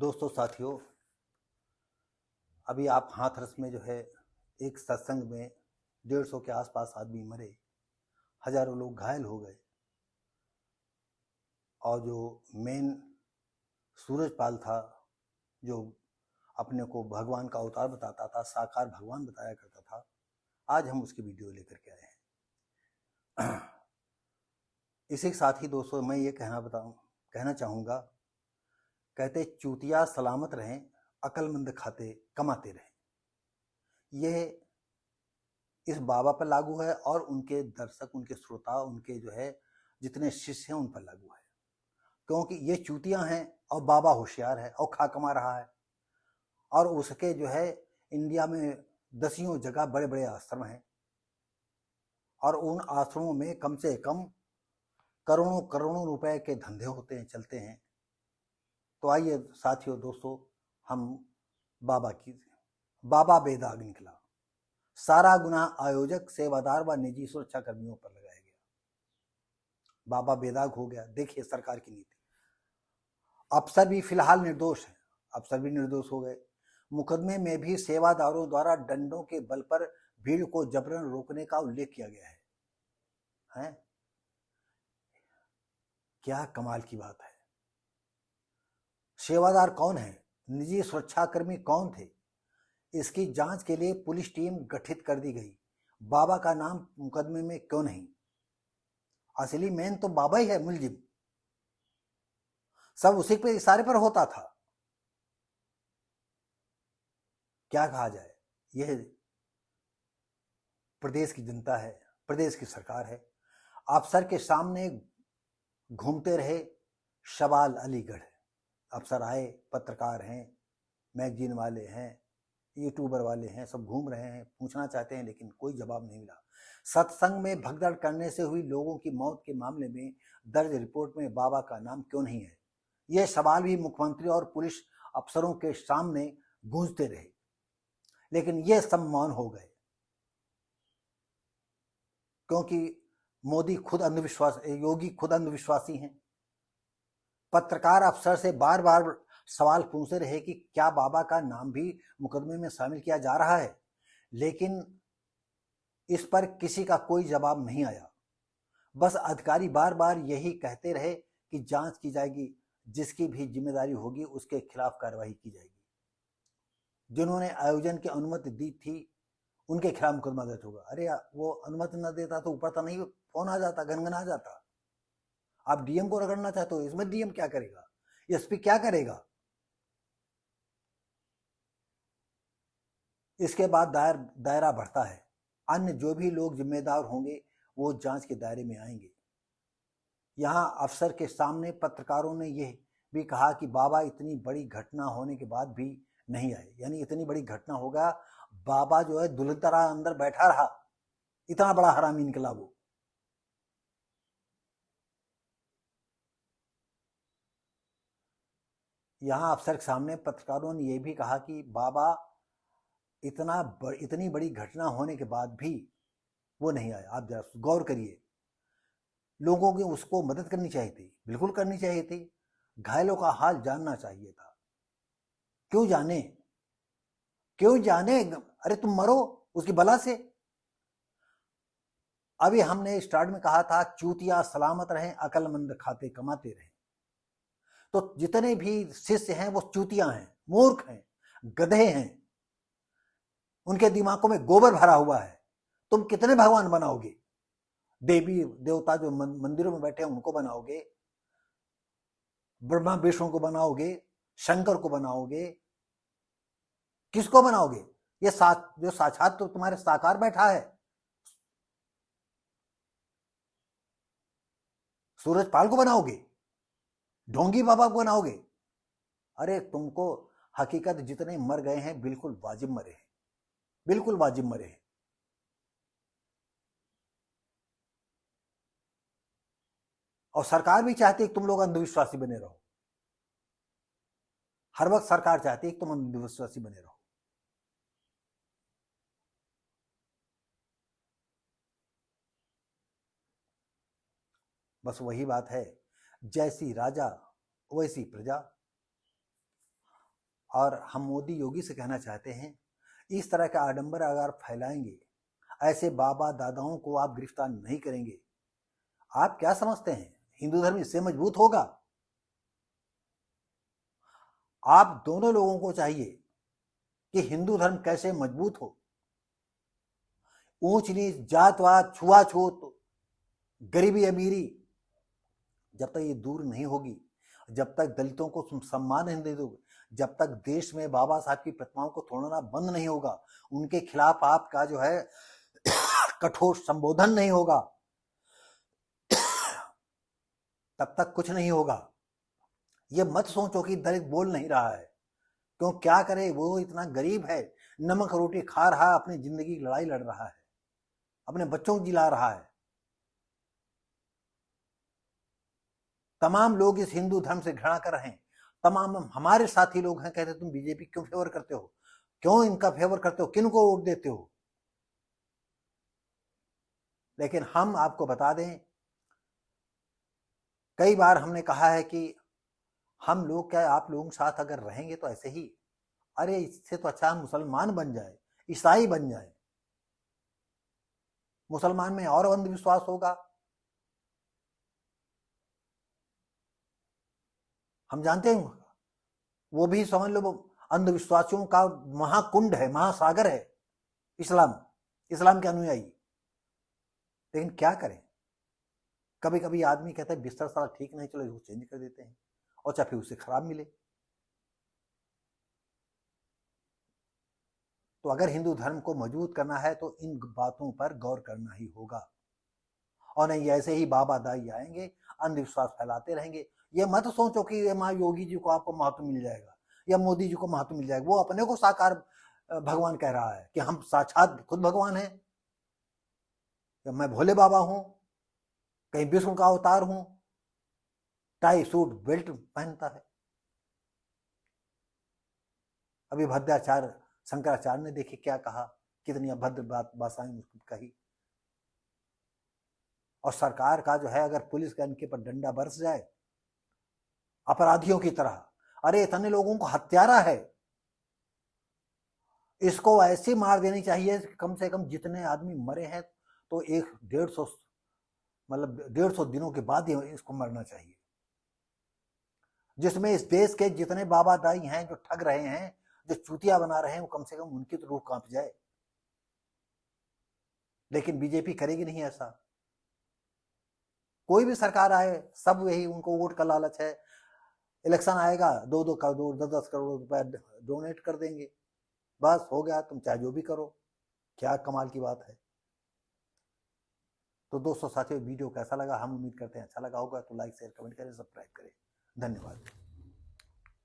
दोस्तों साथियों, अभी आप हाथरस में जो है एक सत्संग में 150 के आसपास आदमी मरे, हजारों लोग घायल हो गए और जो मेन सूरजपाल था, जो अपने को भगवान का अवतार बताता था, साकार भगवान बताया करता था, आज हम उसकी वीडियो लेकर के आए हैं। इसी के साथ ही दोस्तों मैं ये कहना चाहूँगा, कहते चूतिया सलामत रहें, अक्लमंद खाते कमाते रहें। यह इस बाबा पर लागू है और उनके दर्शक, उनके श्रोता, उनके जो है जितने शिष्य हैं उन पर लागू है, क्योंकि ये चूतियां हैं और बाबा होशियार है और खा कमा रहा है। और उसके जो है इंडिया में दसियों जगह बड़े बड़े आश्रम हैं और उन आश्रमों में कम से कम करोड़ों करोड़ों रुपए के धंधे होते हैं, चलते हैं। तो आइए साथियों, दोस्तों, हम बाबा बेदाग निकला। सारा गुनाह आयोजक, सेवादार व निजी सुरक्षा कर्मियों पर लगाया गया। बाबा बेदाग हो गया। देखिए सरकार की नीति। अफसर भी फिलहाल निर्दोष हैं, अफसर भी निर्दोष हो गए। मुकदमे में भी सेवादारों द्वारा डंडों के बल पर भीड़ को जबरन रोकने का उल्लेख किया गया है? क्या कमाल की बात है। सेवादार कौन है, निजी सुरक्षाकर्मी कौन थे, इसकी जांच के लिए पुलिस टीम गठित कर दी गई। बाबा का नाम मुकदमे में क्यों नहीं? असली मेन तो बाबा ही है मुलजिम, सब उसी पे इशारे पर होता था। क्या कहा जाए, यह प्रदेश की जनता है, प्रदेश की सरकार है। अफसर के सामने घूमते रहे शबाल अलीगढ़। अफसर आए, पत्रकार हैं, मैगजीन वाले हैं, यूट्यूबर वाले हैं, सब घूम रहे हैं, पूछना चाहते हैं, लेकिन कोई जवाब नहीं मिला। सत्संग में भगदड़ करने से हुई लोगों की मौत के मामले में दर्ज रिपोर्ट में बाबा का नाम क्यों नहीं है? यह सवाल भी मुख्यमंत्री और पुलिस अफसरों के सामने गूंजते रहे, लेकिन ये सब मौन हो गए, क्योंकि मोदी खुद योगी खुद अंधविश्वासी हैं। पत्रकार अफसर से बार बार सवाल पूछते रहे कि क्या बाबा का नाम भी मुकदमे में शामिल किया जा रहा है, लेकिन इस पर किसी का कोई जवाब नहीं आया। बस अधिकारी बार बार यही कहते रहे कि जांच की जाएगी, जिसकी भी जिम्मेदारी होगी उसके खिलाफ कार्रवाई की जाएगी। जिन्होंने आयोजन की अनुमति दी थी उनके खिलाफ मुकदमा दर्ज होगा। अरे वो अनुमति न देता तो ऊपर तो नहीं फोन आ जाता, गनगना जाता। आप डीएम को रगड़ना चाहते हो, इसमें डीएम क्या करेगा, एसपी क्या करेगा? इसके बाद दायरा बढ़ता है। अन्य जो भी लोग जिम्मेदार होंगे वो जांच के दायरे में आएंगे। यहां अफसर के सामने पत्रकारों ने यह भी कहा कि बाबा इतनी बड़ी घटना होने के बाद भी नहीं आए, यानी इतनी बड़ी घटना होगा, बाबा जो है दुल्हन तरह अंदर बैठा रहा। इतना बड़ा हरामी निकला वो। यहां अफसर के सामने पत्रकारों ने यह भी कहा कि बाबा इतनी बड़ी घटना होने के बाद भी वो नहीं आया। आप जरा गौर करिए, लोगों की उसको मदद करनी चाहिए थी, बिल्कुल करनी चाहिए थी। घायलों का हाल जानना चाहिए था। क्यों जाने, क्यों जाने? अरे तुम मरो उसकी बला से। अभी हमने स्टार्ट में कहा था चूतिया सलामत रहें, अकलमंद खाते कमाते रहें। तो जितने भी शिष्य हैं वो चूतिया हैं, मूर्ख हैं, गधे हैं, उनके दिमागों में गोबर भरा हुआ है। तुम कितने भगवान बनाओगे? देवी देवता जो मंदिरों में बैठे हैं उनको बनाओगे, ब्रह्मा विष्णु को बनाओगे, शंकर को बनाओगे, किसको बनाओगे? ये जो साक्षात तो तुम्हारे साकार बैठा है, सूरजपाल को बनाओगे, ढोंगी बाबा को बनाओगे? अरे तुमको हकीकत जितने मर गए हैं बिल्कुल वाजिब मरे हैं, बिल्कुल वाजिब मरे हैं। और सरकार भी चाहती है कि तुम लोग अंधविश्वासी बने रहो। हर वक्त सरकार चाहती है कि तुम अंधविश्वासी बने रहो। बस वही बात है, जैसी राजा वैसी प्रजा। और हम मोदी योगी से कहना चाहते हैं, इस तरह का आडंबर अगर फैलाएंगे, ऐसे बाबा दादाओं को आप गिरफ्तार नहीं करेंगे, आप क्या समझते हैं हिंदू धर्म इससे मजबूत होगा? आप दोनों लोगों को चाहिए कि हिंदू धर्म कैसे मजबूत हो। ऊंच नीच, जातवाद, छुआछूत, गरीबी अमीरी, जब तक ये दूर नहीं होगी, जब तक दलितों को सम्मान नहीं दे दोगे, जब तक देश में बाबा साहब की प्रतिमाओं को तोड़ना बंद नहीं होगा, उनके खिलाफ आपका जो है कठोर संबोधन नहीं होगा, तब तक कुछ नहीं होगा। ये मत सोचो कि दलित बोल नहीं रहा है, क्यों क्या करे, वो इतना गरीब है, नमक रोटी खा रहा है, अपनी जिंदगी की लड़ाई लड़ रहा है, अपने बच्चों को जिला रहा है। तमाम लोग इस हिंदू धर्म से घृणा कर रहे हैं, तमाम हमारे साथी लोग हैं, कहते तुम बीजेपी क्यों फेवर करते हो, क्यों इनका फेवर करते हो, किन को वोट देते हो। लेकिन हम आपको बता दें, कई बार हमने कहा है कि हम लोग क्या आप लोगों के साथ अगर रहेंगे तो ऐसे ही, अरे इससे तो अच्छा मुसलमान बन जाए, ईसाई बन जाए। मुसलमान में और अंधविश्वास होगा, हम जानते हैं, वो भी समझ लो अंधविश्वासियों का महाकुंड है, महासागर है इस्लाम के अनुयायी। लेकिन क्या करें, कभी कभी आदमी कहता है बिस्तर सारा ठीक नहीं, चलो इसको चेंज कर देते हैं, और चाहे फिर उसे खराब मिले। तो अगर हिंदू धर्म को मजबूत करना है तो इन बातों पर गौर करना ही होगा, और नहीं ऐसे ही बाबा दाई आएंगे, अंधविश्वास फैलाते रहेंगे। ये मत सोचो कि ये माँ योगी जी को आपको महत्व मिल जाएगा या मोदी जी को महत्व मिल जाएगा। वो अपने को साकार भगवान कह रहा है कि हम साक्षात खुद भगवान हैं, या मैं भोले बाबा हूं, कहीं विष्णु का अवतार हूं, टाई सूट बेल्ट पहनता है। अभी भद्राचार्य शंकराचार्य ने देखिए क्या कहा, कितनी अभद्र भाषाएं कही। और सरकार का जो है, अगर पुलिस का इनके पर डंडा बरस जाए अपराधियों की तरह, अरे इतने लोगों को हत्यारा है, इसको ऐसी मार देनी चाहिए कम से कम जितने आदमी मरे हैं तो 150 दिनों के बाद ही इसको मरना चाहिए, जिसमें इस देश के जितने बाबा दाई हैं जो ठग रहे हैं, जो चूतिया बना रहे हैं, वो कम से कम उनकी तो रूह कांप जाए। लेकिन बीजेपी करेगी नहीं ऐसा। कोई भी सरकार आए, सब यही उनको वोट का लालच है, इलेक्शन आएगा 2-2 करोड़ 10-10 करोड़ रुपए डोनेट कर देंगे, बस हो गया, तुम चाहे जो भी करो। क्या कमाल की बात है। तो दोस्तों साथियों, वीडियो कैसा लगा, हम उम्मीद करते हैं अच्छा लगा होगा। तो लाइक शेयर कमेंट करें, सब्सक्राइब करें। धन्यवाद।